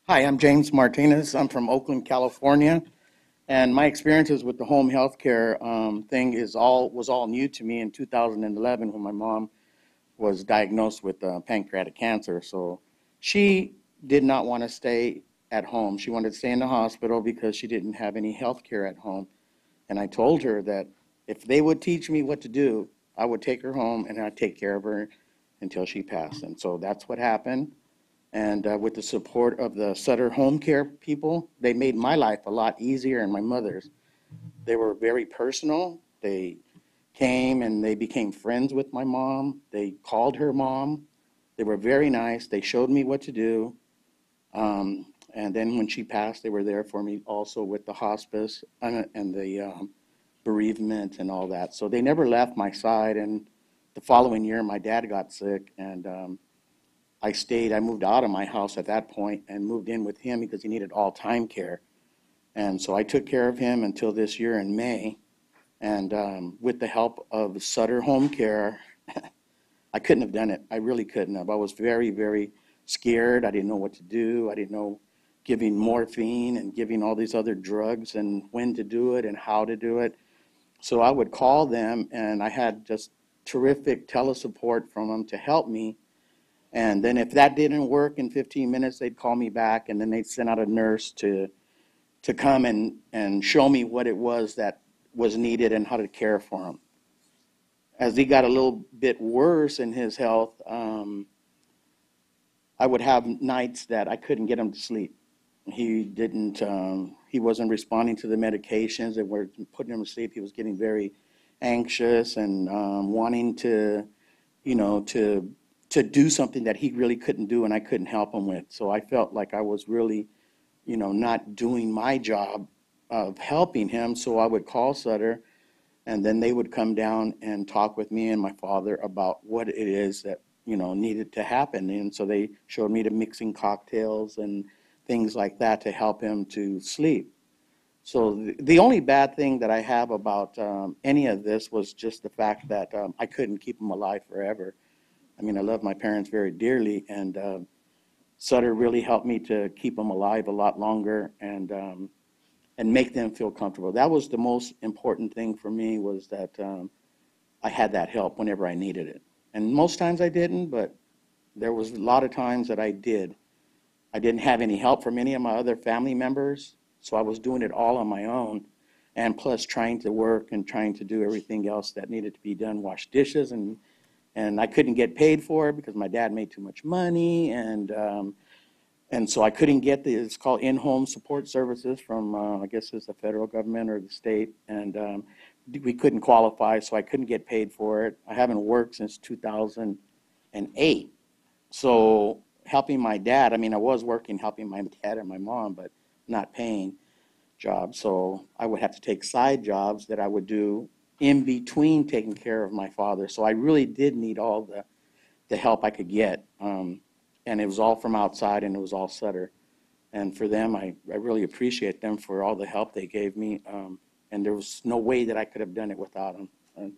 Hi, I'm James Martinez. I'm from Oakland, California, and my experiences with the home health care thing was all new to me in 2011 when my mom was diagnosed with pancreatic cancer. So she did not want to stay at home. She wanted to stay in the hospital because she didn't have any health care at home. And I told her that if they would teach me what to do, I would take her home and I'd take care of her until she passed. And so that's what happened. And with the support of the Sutter Home Care people, they made my life a lot easier and my mother's. They were very personal. They came and they became friends with my mom. They called her mom. They were very nice. They showed me what to do. And then when she passed, they were there for me also with the hospice and the bereavement and all that. So they never left my side. And the following year, my dad got sick, and I stayed. I moved out of my house at that point and moved in with him because he needed all-time care. And so I took care of him until this year in May. And with the help of Sutter Home Care, I couldn't have done it. I really couldn't have. I was very, very scared. I didn't know what to do. I didn't know giving morphine and giving all these other drugs and when to do it and how to do it. So I would call them, and I had just terrific telesupport from them to help me. And then if that didn't work in 15 minutes, they'd call me back, and then they'd send out a nurse to come and show me what it was that was needed and how to care for him. As he got a little bit worse in his health, I would have nights that I couldn't get him to sleep. He wasn't responding to the medications that were putting him to sleep. He was getting very anxious and wanting to, you know, to do something that he really couldn't do and I couldn't help him with. So I felt like I was really, not doing my job of helping him. So I would call Sutter, and then they would come down and talk with me and my father about what it is that, needed to happen. And so they showed me to mixing cocktails and things like that to help him to sleep. So the only bad thing that I have about any of this was just the fact that I couldn't keep him alive forever. I mean, I love my parents very dearly, and Sutter really helped me to keep them alive a lot longer and make them feel comfortable. That was the most important thing for me, was that I had that help whenever I needed it. And most times I didn't, but there was a lot of times that I did. I didn't have any help from any of my other family members, so I was doing it all on my own, and plus trying to work and trying to do everything else that needed to be done, wash dishes, and I couldn't get paid for it because my dad made too much money, and so I couldn't get it's called in-home support services from, I guess it's the federal government or the state, and we couldn't qualify, so I couldn't get paid for it. I haven't worked since 2008. So helping my dad, I mean, I was working helping my dad and my mom, but not paying jobs. So I would have to take side jobs that I would do in between taking care of my father. So I really did need all the help I could get. And it was all from outside, and it was all Sutter. And for them, I really appreciate them for all the help they gave me. And there was no way that I could have done it without them. And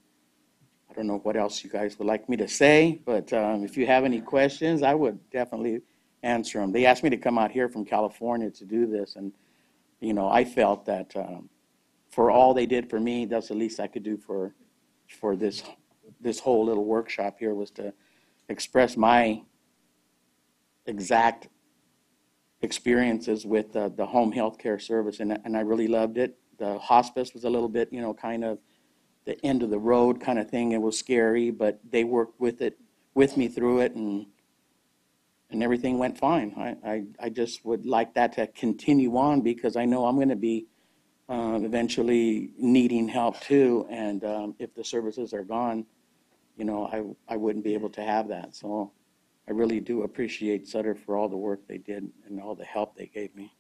I don't know what else you guys would like me to say, but if you have any questions, I would definitely answer them. They asked me to come out here from California to do this, and I felt that for all they did for me, that's the least I could do for this whole little workshop here, was to express my exact experiences with the home health care service, and I really loved it. The hospice was a little bit, kind of the end of the road kind of thing. It was scary, but they worked with me through it, and everything went fine. I just would like that to continue on, because I know I'm going to be eventually needing help too, and if the services are gone, I wouldn't be able to have that. So I really do appreciate Sutter for all the work they did and all the help they gave me.